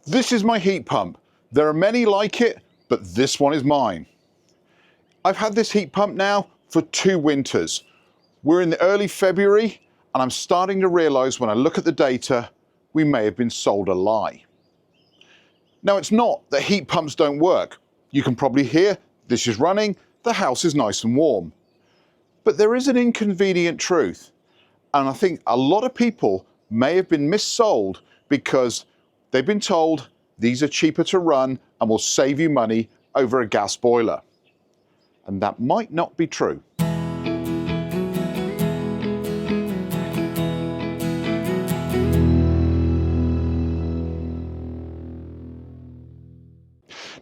This is my heat pump. There are many like it, but this one is mine. I've had this heat pump now for 2 winters. We're in the early February, and I'm starting to realise when I look at the data, we may have been sold a lie. Now, it's not that heat pumps don't work. You can probably hear this is running, the house is nice and warm. But there is an inconvenient truth, and I think a lot of people may have been missold because they've been told these are cheaper to run and will save you money over a gas boiler. And that might not be true.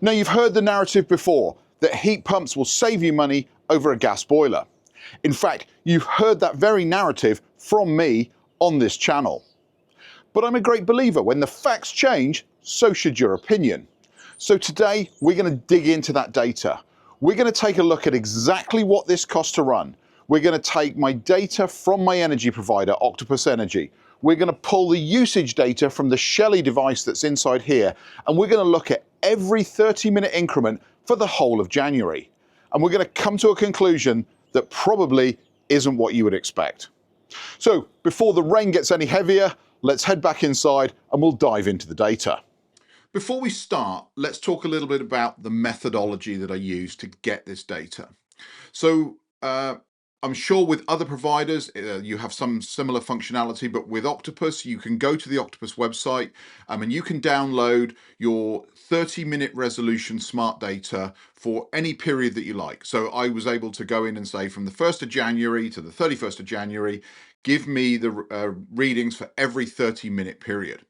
Now, you've heard the narrative before that heat pumps will save you money over a gas boiler. In fact, you've heard that very narrative from me on this channel. But I'm a great believer when the facts change, so should your opinion. So today we're going to dig into that data. We're going to take a look at exactly what this costs to run. We're going to take my data from my energy provider, Octopus Energy. We're going to pull the usage data from the Shelly device that's inside here, and we're going to look at every 30-minute increment for the whole of January. And we're going to come to a conclusion that probably isn't what you would expect. So before the rain gets any heavier, let's head back inside and we'll dive into the data. Before we start, let's talk a little bit about the methodology that I use to get this data. So I'm sure with other providers, you have some similar functionality, but with Octopus, you can go to the Octopus website and you can download your 30-minute resolution smart data for any period that you like. So I was able to go in and say from the 1st of January to the 31st of January, give me the readings for every 30-minute period.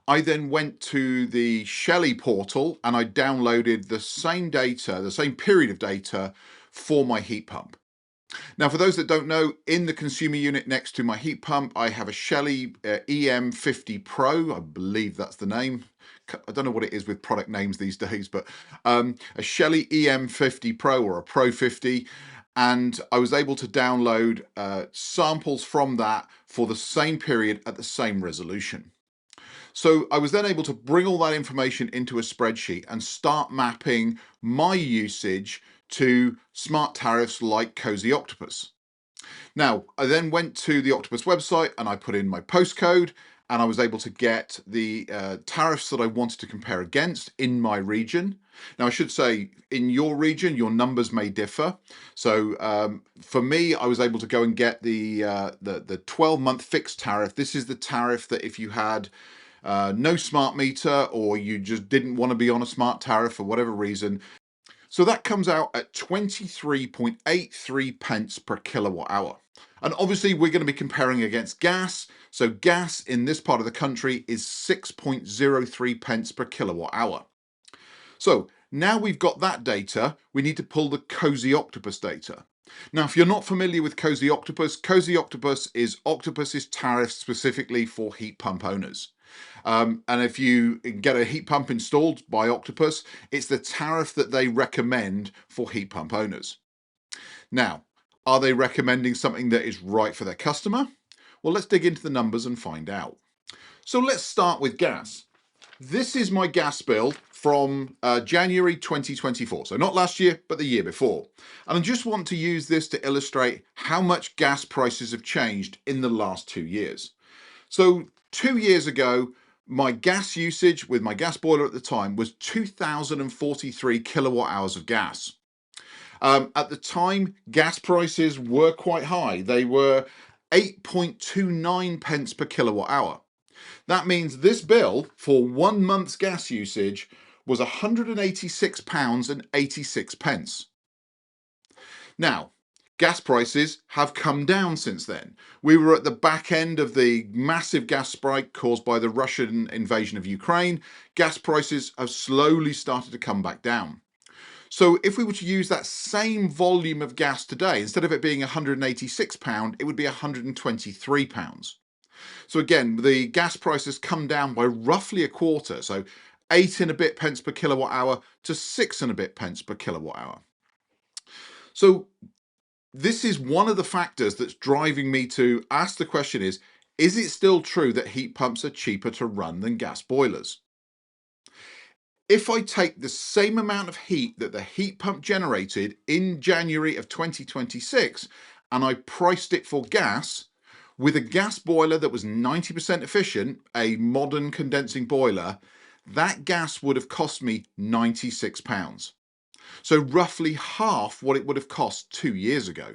I then went to the Shelly portal and I downloaded the same data, the same period of data for my heat pump. Now, for those that don't know, in the consumer unit next to my heat pump, I have a Shelly EM50 Pro. I believe that's the name. I don't know what it is with product names these days, but a Shelly EM50 Pro or a Pro 50. And I was able to download samples from that for the same period at the same resolution. So I was then able to bring all that information into a spreadsheet and start mapping my usage to smart tariffs like Cozy Octopus. Now, I then went to the Octopus website and I put in my postcode and I was able to get the tariffs that I wanted to compare against in my region. Now, I should say in your region, your numbers may differ. So for me, I was able to go and get the 12-month fixed tariff. This is the tariff that if you had no smart meter or you just didn't want to be on a smart tariff for whatever reason. So that comes out at 23.83 pence per kilowatt hour. And obviously we're going to be comparing against gas. So gas in this part of the country is 6.03 pence per kilowatt hour. So now we've got that data, we need to pull the Cozy Octopus data. Now, if you're not familiar with Cozy Octopus is Octopus's tariff specifically for heat pump owners. And if you get a heat pump installed by Octopus, it's the tariff that they recommend for heat pump owners. Now, are they recommending something that is right for their customer? Well, let's dig into the numbers and find out. So let's start with gas. This is my gas bill from January 2024. So not last year, but the year before. And I just want to use this to illustrate how much gas prices have changed in the last 2 years. So 2 years ago, my gas usage with my gas boiler at the time was 2,043 kilowatt hours of gas. At the time, gas prices were quite high. They were 8.29 pence per kilowatt hour. That means this bill for 1 month's gas usage was £186.86. Now, gas prices have come down since then. We were at the back end of the massive gas spike caused by the Russian invasion of Ukraine. Gas prices have slowly started to come back down. So if we were to use that same volume of gas today, instead of it being £186, it would be £123. So again, the gas price has come down by roughly a quarter. So 8 and a bit pence per kilowatt hour to 6 and a bit pence per kilowatt hour. So this is one of the factors that's driving me to ask the question is it still true that heat pumps are cheaper to run than gas boilers? if I take the same amount of heat that the heat pump generated in January of 2026 and I priced it for gas, with a gas boiler that was 90% efficient, a modern condensing boiler, that gas would have cost me £96. So roughly half what it would have cost 2 years ago.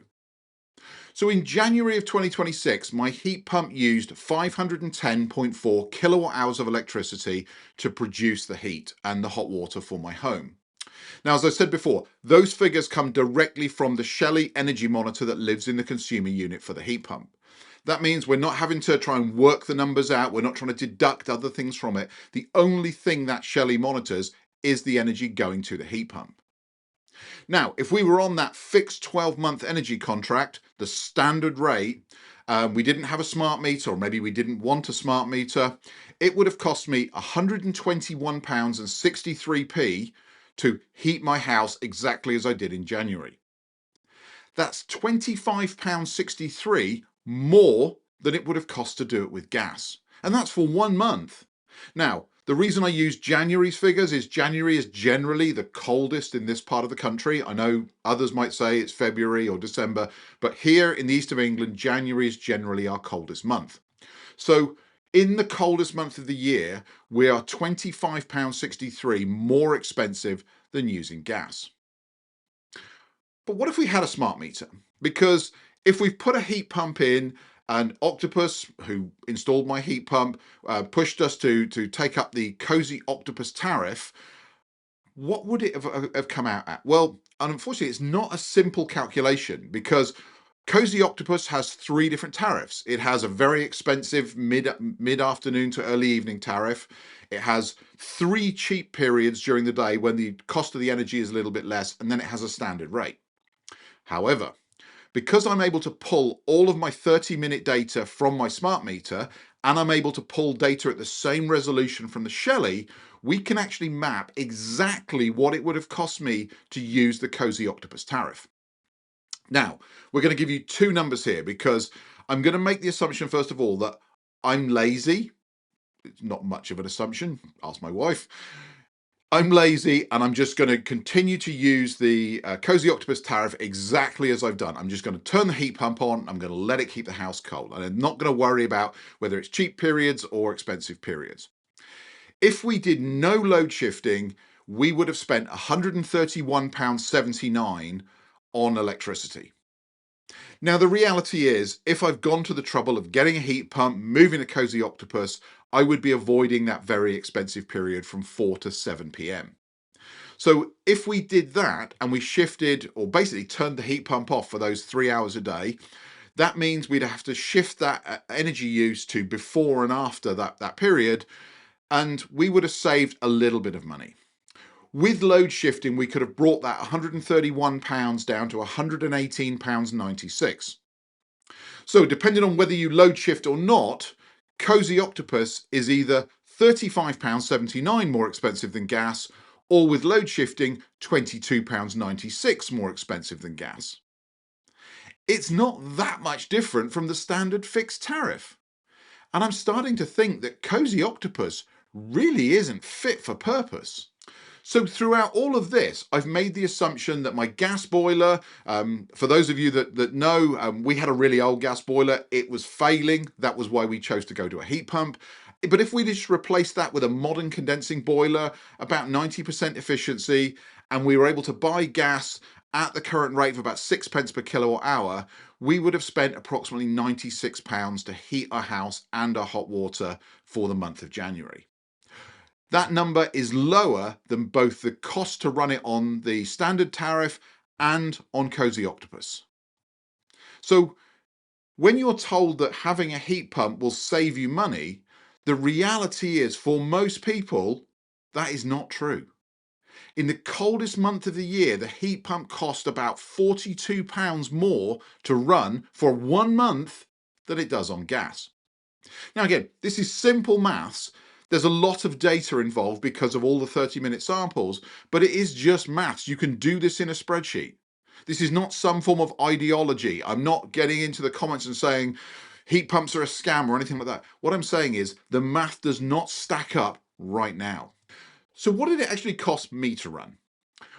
So in January of 2026, my heat pump used 510.4 kilowatt hours of electricity to produce the heat and the hot water for my home. Now, as I said before, those figures come directly from the Shelly energy monitor that lives in the consumer unit for the heat pump. That means we're not having to try and work the numbers out. We're not trying to deduct other things from it. The only thing that Shelly monitors is the energy going to the heat pump. Now, if we were on that fixed 12-month energy contract, the standard rate, we didn't have a smart meter, or maybe we didn't want a smart meter, it would have cost me £121.63 to heat my house exactly as I did in January. That's £25.63 more than it would have cost to do it with gas. And that's for 1 month. Now, the reason I use January's figures is January is generally the coldest in this part of the country. I know others might say it's February or December, but here in the east of England, January is generally our coldest month. So in the coldest month of the year, we are £25.63 more expensive than using gas. But what if we had a smart meter? Because if we've put a heat pump in and Octopus, who installed my heat pump, pushed us to take up the Cozy Octopus tariff, what would it have come out at? Well, unfortunately, it's not a simple calculation because Cozy Octopus has 3 different tariffs. It has a very expensive mid-afternoon to early evening tariff. It has 3 cheap periods during the day when the cost of the energy is a little bit less, and then it has a standard rate. However, because I'm able to pull all of my 30-minute data from my smart meter, and I'm able to pull data at the same resolution from the Shelly, we can actually map exactly what it would have cost me to use the Cozy Octopus tariff. Now, we're going to give you 2 numbers here because I'm going to make the assumption, first of all, that I'm lazy. It's not much of an assumption. Ask my wife. I'm lazy and I'm just going to continue to use the Cozy Octopus tariff exactly as I've done. I'm just going to turn the heat pump on. I'm going to let it keep the house cold. And I'm not going to worry about whether it's cheap periods or expensive periods. If we did no load shifting, we would have spent £131.79 on electricity. Now, the reality is, if I've gone to the trouble of getting a heat pump, moving a Cozy Octopus, I would be avoiding that very expensive period from 4 to 7 p.m. So if we did that and we shifted or basically turned the heat pump off for those 3 hours a day, that means we'd have to shift that energy use to before and after that period, and we would have saved a little bit of money. With load shifting, we could have brought that £131 down to £118.96. So depending on whether you load shift or not, Cozy Octopus is either £35.79 more expensive than gas, or with load shifting, £22.96 more expensive than gas. It's not that much different from the standard fixed tariff. And I'm starting to think that Cozy Octopus really isn't fit for purpose. So throughout all of this, I've made the assumption that my gas boiler, for those of you that know, we had a really old gas boiler. It was failing. That was why we chose to go to a heat pump. But if we just replace that with a modern condensing boiler, about 90% efficiency, and we were able to buy gas at the current rate of about 6 pence per kilowatt hour, we would have spent approximately £96 to heat our house and our hot water for the month of January. That number is lower than both the cost to run it on the standard tariff and on Cozy Octopus. So when you're told that having a heat pump will save you money, the reality is for most people, that is not true. In the coldest month of the year, the heat pump cost about £42 more to run for 1 month than it does on gas. Now again, this is simple maths. There's a lot of data involved because of all the 30-minute samples, but it is just maths. You can do this in a spreadsheet. This is not some form of ideology. I'm not getting into the comments and saying heat pumps are a scam or anything like that. What I'm saying is the math does not stack up right now. So what did it actually cost me to run?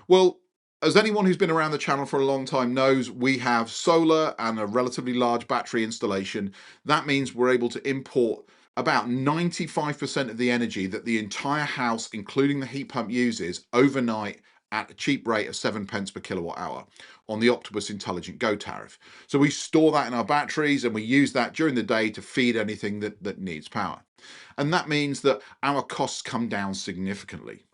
Well, as anyone who's been around the channel for a long time knows, we have solar and a relatively large battery installation. That means we're able to import about 95% of the energy that the entire house, including the heat pump, uses overnight at a cheap rate of 7 pence per kilowatt hour on the Octopus Intelligent Go tariff. So we store that in our batteries and we use that during the day to feed anything that needs power. And that means that our costs come down significantly.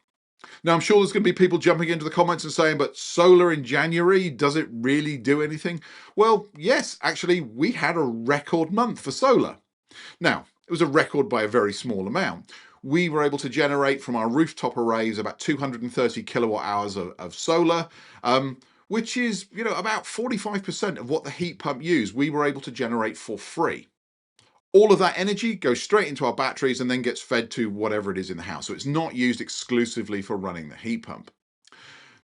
Now, I'm sure there's going to be people jumping into the comments and saying, but solar in January, does it really do anything? Well, yes, actually, we had a record month for solar. Now, it was a record by a very small amount. We were able to generate from our rooftop arrays about 230 kilowatt hours of solar, which is, about 45% of what the heat pump used, we were able to generate for free. All of that energy goes straight into our batteries and then gets fed to whatever it is in the house. So it's not used exclusively for running the heat pump.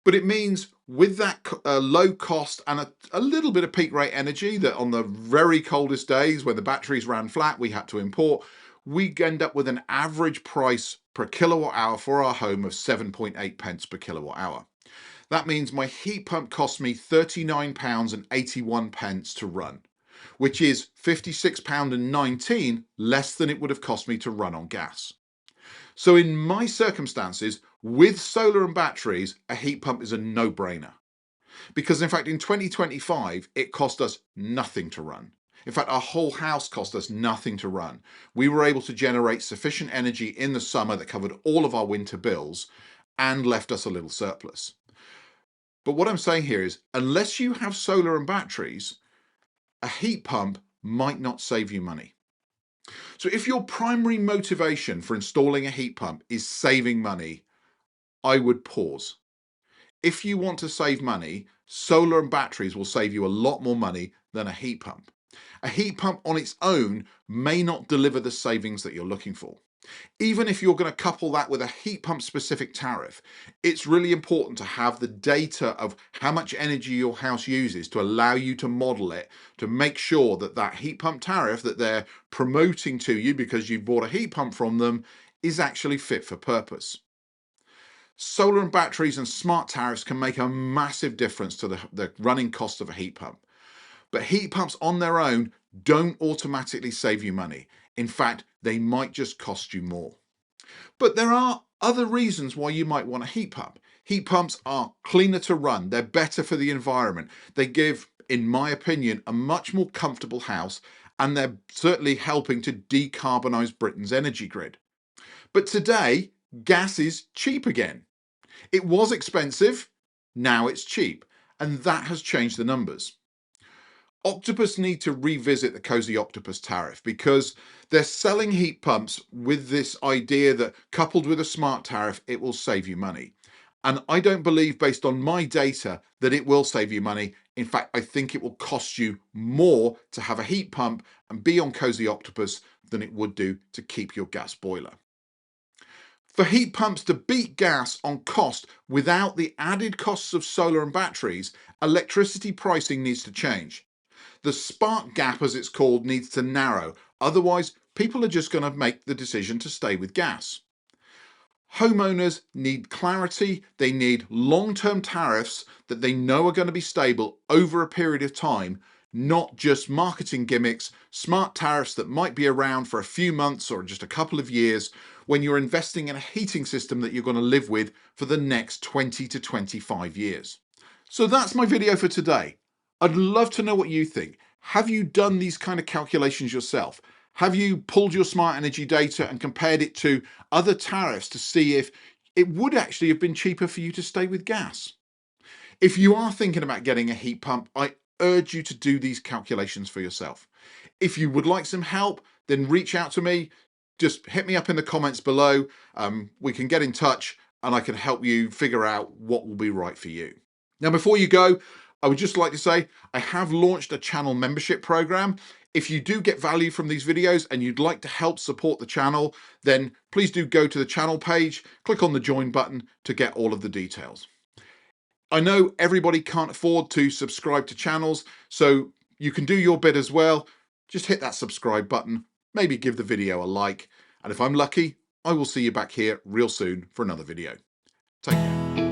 But it means with that low cost and a little bit of peak rate energy that on the very coldest days when the batteries ran flat, we had to import, we end up with an average price per kilowatt hour for our home of 7.8 pence per kilowatt hour. That means my heat pump cost me £39.81 to run, which is £56.19 less than it would have cost me to run on gas. So in my circumstances, with solar and batteries, a heat pump is a no-brainer. Because in fact, in 2025, it cost us nothing to run. In fact, our whole house cost us nothing to run. We were able to generate sufficient energy in the summer that covered all of our winter bills and left us a little surplus. But what I'm saying here is, unless you have solar and batteries, a heat pump might not save you money. So if your primary motivation for installing a heat pump is saving money, I would pause. If you want to save money, solar and batteries will save you a lot more money than a heat pump. A heat pump on its own may not deliver the savings that you're looking for. Even if you're going to couple that with a heat pump specific tariff, it's really important to have the data of how much energy your house uses to allow you to model it, to make sure that that heat pump tariff that they're promoting to you because you've bought a heat pump from them is actually fit for purpose. Solar and batteries and smart tariffs can make a massive difference to the running cost of a heat pump. But heat pumps on their own don't automatically save you money. In fact, they might just cost you more. But there are other reasons why you might want a heat pump. Heat pumps are cleaner to run. They're better for the environment. They give, in my opinion, a much more comfortable house, and they're certainly helping to decarbonise Britain's energy grid. But today, gas is cheap again. It was expensive, now it's cheap, and that has changed the numbers. Octopus need to revisit the Cozy Octopus tariff because they're selling heat pumps with this idea that coupled with a smart tariff, it will save you money. And I don't believe, based on my data, that it will save you money. In fact, I think it will cost you more to have a heat pump and be on Cozy Octopus than it would do to keep your gas boiler. For heat pumps to beat gas on cost without the added costs of solar and batteries, electricity pricing needs to change. The spark gap, as it's called, needs to narrow. Otherwise, people are just going to make the decision to stay with gas. Homeowners need clarity. They need long-term tariffs that they know are going to be stable over a period of time, not just marketing gimmicks, smart tariffs that might be around for a few months or just a couple of years when you're investing in a heating system that you're going to live with for the next 20 to 25 years. So that's my video for today. I'd love to know what you think. Have you done these kind of calculations yourself? Have you pulled your smart energy data and compared it to other tariffs to see if it would actually have been cheaper for you to stay with gas? If you are thinking about getting a heat pump, I urge you to do these calculations for yourself. If you would like some help, then reach out to me. Just hit me up in the comments below. We can get in touch and I can help you figure out what will be right for you. Now, before you go, I would just like to say I have launched a channel membership program. If you do get value from these videos and you'd like to help support the channel, then please do go to the channel page, click on the join button to get all of the details. I know everybody can't afford to subscribe to channels, so you can do your bit as well. Just hit that subscribe button, maybe give the video a like, and if I'm lucky, I will see you back here real soon for another video. Take care.